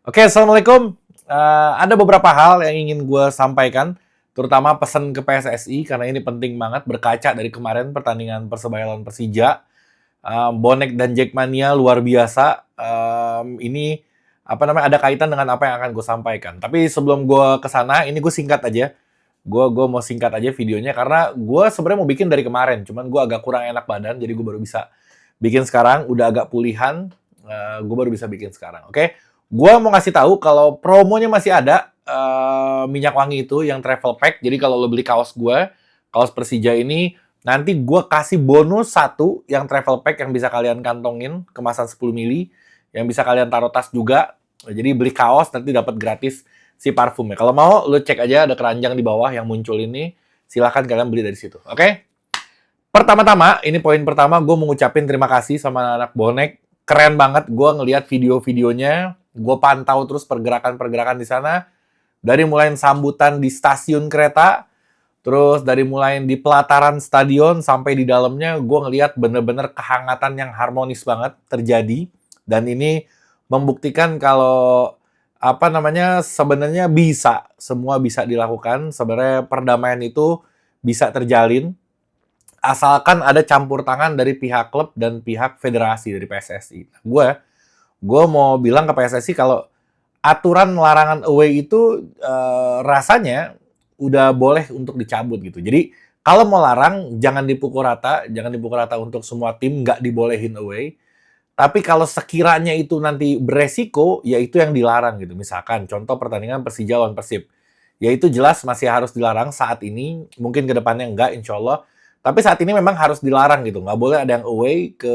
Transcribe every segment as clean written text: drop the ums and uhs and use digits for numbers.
Oke, Assalamualaikum. Ada beberapa hal yang ingin gue sampaikan, terutama pesan ke PSSI, karena ini penting banget berkaca dari kemarin pertandingan Persebaya lawan Persija. Bonek dan Jackmania luar biasa. Ini apa namanya ada kaitan dengan apa yang akan gue sampaikan. Tapi sebelum gue ke sana, ini gue singkat aja. Gue mau singkat aja videonya karena gue sebenarnya mau bikin dari kemarin, cuman gue agak kurang enak badan, jadi gue baru bisa bikin sekarang. Udah agak pulihan, gue baru bisa bikin sekarang. Oke, gue mau ngasih tahu kalau promonya masih ada minyak wangi itu yang travel pack. Jadi kalau lo beli kaos gue, kaos Persija ini, nanti gue kasih bonus satu yang travel pack yang bisa kalian kantongin, kemasan 10 mili, yang bisa kalian taruh tas juga. Jadi beli kaos nanti dapat gratis si parfumnya. Kalau mau, lo cek aja ada keranjang di bawah yang muncul ini. Silahkan kalian beli dari situ. Oke? Pertama-tama, ini poin pertama, gue mau ngucapin terima kasih sama anak bonek. Keren banget, gue ngeliat video-videonya. Gue pantau terus pergerakan-pergerakan di sana. Dari mulai sambutan di stasiun kereta, terus dari mulai di pelataran stadion sampai di dalamnya, gue ngeliat bener-bener kehangatan yang harmonis banget terjadi. Dan ini membuktikan kalau apa namanya sebenarnya bisa, semua bisa dilakukan. Sebenarnya perdamaian itu bisa terjalin asalkan ada campur tangan dari pihak klub dan pihak federasi dari PSSI. Gue mau bilang ke PSSI kalau aturan larangan away itu rasanya udah boleh untuk dicabut gitu. Jadi kalau mau larang jangan dipukul rata untuk semua tim nggak dibolehin away. Tapi kalau sekiranya itu nanti beresiko, ya itu yang dilarang gitu. Misalkan contoh pertandingan Persija lawan Persib. Ya itu jelas masih harus dilarang saat ini, mungkin ke depannya enggak insya Allah. Tapi saat ini memang harus dilarang gitu. Nggak boleh ada yang away ke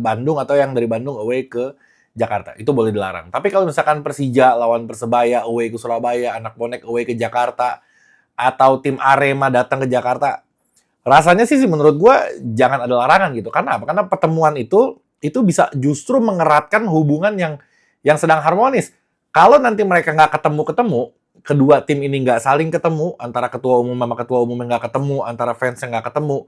Bandung atau yang dari Bandung away ke Jakarta. Itu boleh dilarang. Tapi kalau misalkan Persija lawan Persebaya away ke Surabaya, anak bonek away ke Jakarta, atau tim Arema datang ke Jakarta, rasanya sih menurut gue jangan ada larangan gitu. Karena apa? Karena pertemuan itu bisa justru mengeratkan hubungan yang sedang harmonis. Kalau nanti mereka nggak ketemu-ketemu, kedua tim ini nggak saling ketemu, antara ketua umum sama ketua umum yang nggak ketemu, antara fans yang nggak ketemu,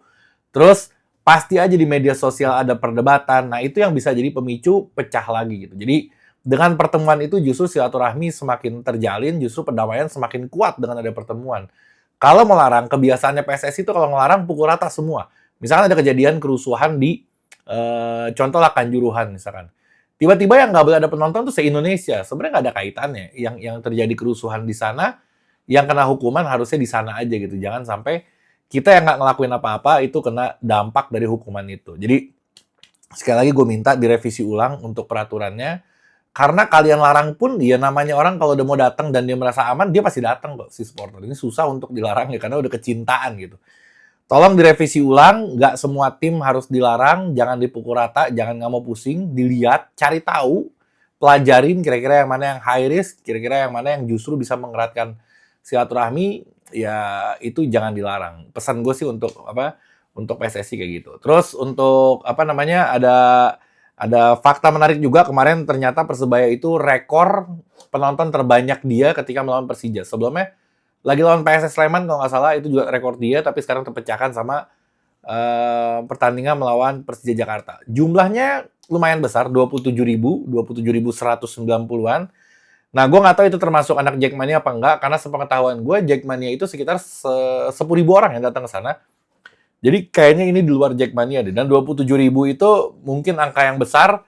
terus pasti aja di media sosial ada perdebatan. Nah, itu yang bisa jadi pemicu pecah lagi gitu. Jadi, dengan pertemuan itu justru silaturahmi semakin terjalin, justru perdamaian semakin kuat dengan ada pertemuan. Kalau melarang, kebiasaannya PSSI itu kalau melarang pukul rata semua. Misalkan ada kejadian kerusuhan di contoh lah Kanjuruhan misalkan. Tiba-tiba yang nggak boleh ada penonton tuh se-Indonesia. Sebenarnya nggak ada kaitannya. Yang terjadi kerusuhan di sana, yang kena hukuman harusnya di sana aja gitu. Jangan sampai kita yang nggak ngelakuin apa-apa itu kena dampak dari hukuman itu. Jadi sekali lagi gue minta direvisi ulang untuk peraturannya. Karena kalian larang pun, ya namanya orang kalau udah mau datang dan dia merasa aman, dia pasti datang kok si supporter. Ini susah untuk dilarang ya karena udah kecintaan gitu. Tolong direvisi ulang, nggak semua tim harus dilarang, jangan dipukul rata, jangan nggak mau pusing, dilihat, cari tahu, pelajarin kira-kira yang mana yang high risk, kira-kira yang mana yang justru bisa mengeratkan silaturahmi, ya itu jangan dilarang. Pesan gue sih untuk apa? Untuk PSSI kayak gitu. Terus untuk apa namanya ada fakta menarik juga kemarin ternyata Persebaya itu rekor penonton terbanyak dia ketika melawan Persija. Sebelumnya lagi lawan PSS Sleman kalau nggak salah itu juga rekor dia tapi sekarang terpecahkan sama pertandingan melawan Persija Jakarta. Jumlahnya lumayan besar, 27.190-an. Nah, gue nggak tahu itu termasuk anak Jackmania apa enggak, karena sepengetahuan gue Jackmania itu sekitar 10.000 orang yang datang ke sana. Jadi kayaknya ini di luar Jackmania deh. Dan 27.000 itu mungkin angka yang besar,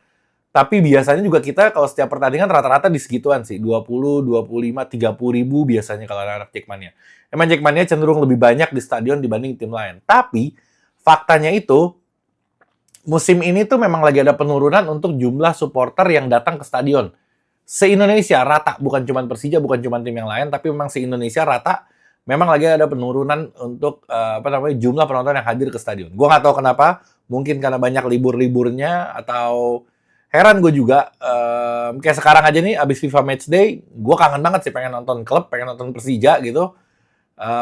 tapi biasanya juga kita kalau setiap pertandingan rata-rata di segituan sih. 20, 25, 30.000 biasanya kalau anak Jackmania. Emang Jackmania cenderung lebih banyak di stadion dibanding tim lain. Tapi faktanya itu, musim ini tuh memang lagi ada penurunan untuk jumlah supporter yang datang ke stadion. Se-Indonesia rata, bukan cuma Persija, bukan cuma tim yang lain, tapi memang se-Indonesia rata memang lagi ada penurunan untuk apa namanya jumlah penonton yang hadir ke stadion. Gue nggak tahu kenapa, mungkin karena banyak libur-liburnya atau heran gue juga. Kayak sekarang aja nih abis FIFA Matchday, gue kangen banget sih pengen nonton klub, pengen nonton Persija gitu.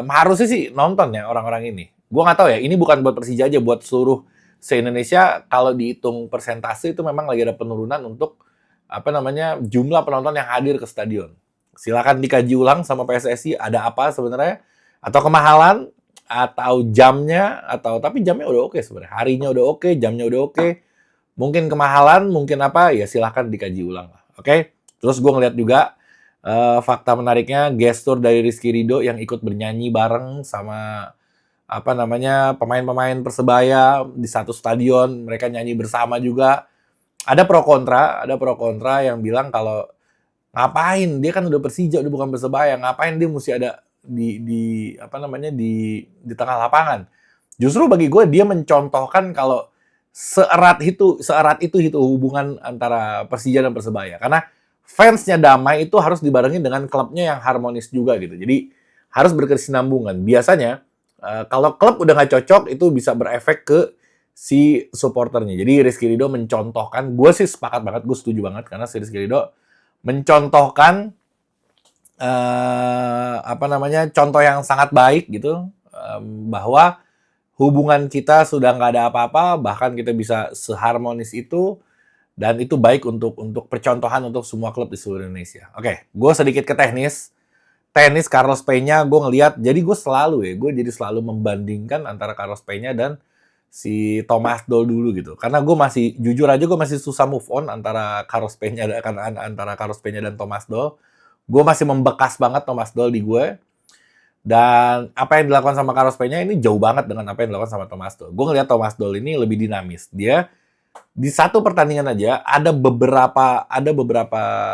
Harusnya sih nonton ya orang-orang ini. Gue nggak tahu ya, ini bukan buat Persija aja, buat seluruh se-Indonesia kalau dihitung persentase itu memang lagi ada penurunan untuk apa namanya jumlah penonton yang hadir ke stadion. Silakan dikaji ulang sama PSSI ada apa sebenarnya atau kemahalan atau jamnya atau tapi jamnya udah oke sebenarnya. Harinya udah oke, jamnya udah oke. Mungkin kemahalan, mungkin apa ya silakan dikaji ulang lah. Oke. Terus gue ngeliat juga fakta menariknya gestur dari Rizky Ridho yang ikut bernyanyi bareng sama apa namanya pemain-pemain Persebaya di satu stadion, mereka nyanyi bersama juga. Ada pro kontra yang bilang kalau ngapain dia kan udah Persija udah bukan Persebaya, ngapain dia mesti ada di apa namanya di tengah lapangan. Justru bagi gue dia mencontohkan kalau seerat itu hubungan antara Persija dan Persebaya. Karena fansnya damai itu harus dibarengi dengan klubnya yang harmonis juga gitu. Jadi harus berkesinambungan. Biasanya kalau klub udah nggak cocok itu bisa berefek ke si supporternya. Jadi Rizky Ridho mencontohkan, gue sih sepakat banget, gue setuju banget karena si Rizky Ridho mencontohkan apa namanya contoh yang sangat baik gitu bahwa hubungan kita sudah nggak ada apa-apa, bahkan kita bisa seharmonis itu, dan itu baik untuk percontohan untuk semua klub di seluruh Indonesia. Oke, gue sedikit ke teknis. Tenis Carlos Peña, gue ngelihat, jadi gue jadi selalu membandingkan antara Carlos Peña dan si Thomas Doll dulu gitu. Karena gue masih, jujur aja gue masih susah move on antara Carlos Peña dan Thomas Doll. Gue masih membekas banget Thomas Doll di gue. Dan apa yang dilakukan sama Carlos Peña ini jauh banget dengan apa yang dilakukan sama Thomas Doll. Gue ngeliat Thomas Doll ini lebih dinamis. Dia di satu pertandingan aja ada beberapa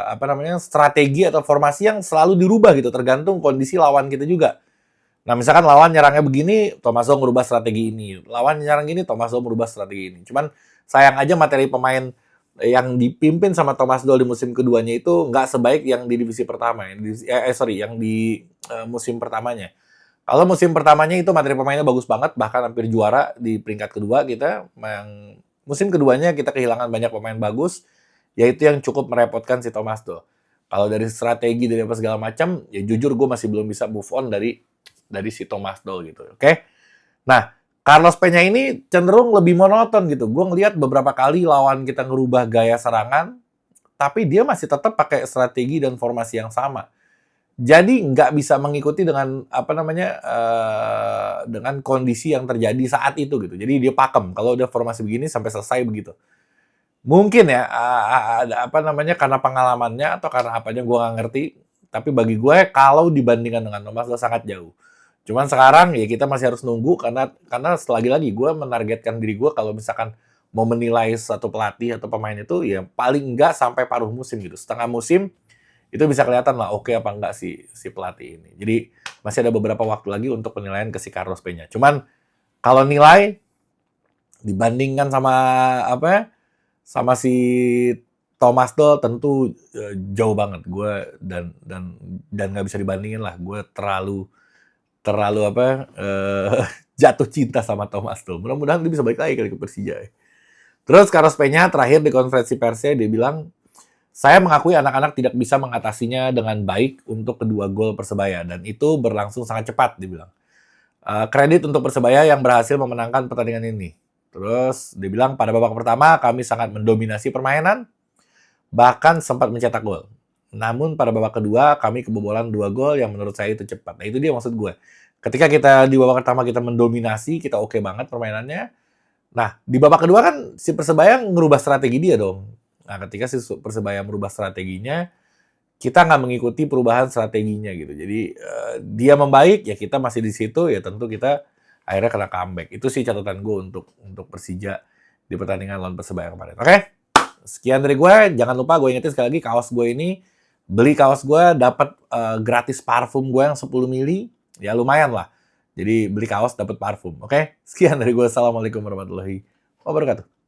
apa namanya strategi atau formasi yang selalu dirubah gitu tergantung kondisi lawan kita juga. Nah, misalkan lawan nyerangnya begini, Thomas Doll merubah strategi ini. Lawan nyerang gini, Thomas Doll merubah strategi ini. Cuman sayang aja materi pemain yang dipimpin sama Thomas Doll di musim keduanya itu nggak sebaik yang di divisi pertama, yang di musim pertamanya. Kalau musim pertamanya itu materi pemainnya bagus banget, bahkan hampir juara di peringkat kedua kita. Yang musim keduanya kita kehilangan banyak pemain bagus, yaitu yang cukup merepotkan si Thomas Doll. Kalau dari strategi dari apa segala macam, ya jujur gue masih belum bisa move on dari si Thomas Doll gitu, oke? Nah, Carlos Peña ini cenderung lebih monoton gitu. Gue ngelihat beberapa kali lawan kita ngerubah gaya serangan, tapi dia masih tetap pakai strategi dan formasi yang sama. Jadi nggak bisa mengikuti dengan apa namanya dengan kondisi yang terjadi saat itu gitu. Jadi dia pakem kalau udah formasi begini sampai selesai begitu. Mungkin ya ada apa namanya karena pengalamannya atau karena apanya gue nggak ngerti. Tapi bagi gue kalau dibandingkan dengan Thomas Doll sangat jauh. Cuman sekarang ya kita masih harus nunggu karena lagi-lagi gue menargetkan diri gue kalau misalkan mau menilai satu pelatih atau pemain itu ya paling enggak sampai paruh musim gitu. Setengah musim itu bisa kelihatan lah oke apa enggak si pelatih ini. Jadi masih ada beberapa waktu lagi untuk penilaian ke si Carlos Peña. Cuman kalau nilai dibandingkan sama apa ya, sama si Thomas Doll tentu jauh banget gue dan nggak bisa dibandingin lah. Gue terlalu apa jatuh cinta sama Thomas Doll. Mudah-mudahan dia bisa balik lagi ke Persija. Terus Carlos Peña terakhir di konferensi persnya dia bilang, saya mengakui anak-anak tidak bisa mengatasinya dengan baik untuk kedua gol Persebaya dan itu berlangsung sangat cepat dia bilang. Kredit untuk Persebaya yang berhasil memenangkan pertandingan ini. Terus dia bilang pada babak pertama kami sangat mendominasi permainan bahkan sempat mencetak gol. Namun pada babak kedua kami kebobolan 2 gol yang menurut saya itu cepat. Nah itu dia maksud gue. Ketika kita di babak pertama kita mendominasi, kita oke banget permainannya. Nah di babak kedua kan si Persebaya ngerubah strategi dia dong. Nah ketika si Persebaya merubah strateginya, kita nggak mengikuti perubahan strateginya gitu. Jadi dia membaik, ya kita masih di situ, ya tentu kita akhirnya kena comeback. Itu sih catatan gue untuk Persija di pertandingan lawan Persebaya kemarin. Oke? Sekian dari gue. Jangan lupa gue ingetin sekali lagi kaos gue ini. Beli kaos gue dapat gratis parfum gue yang 10 mili. Ya lumayan lah. Jadi beli kaos dapat parfum. Oke? Sekian dari gue. Assalamualaikum warahmatullahi wabarakatuh.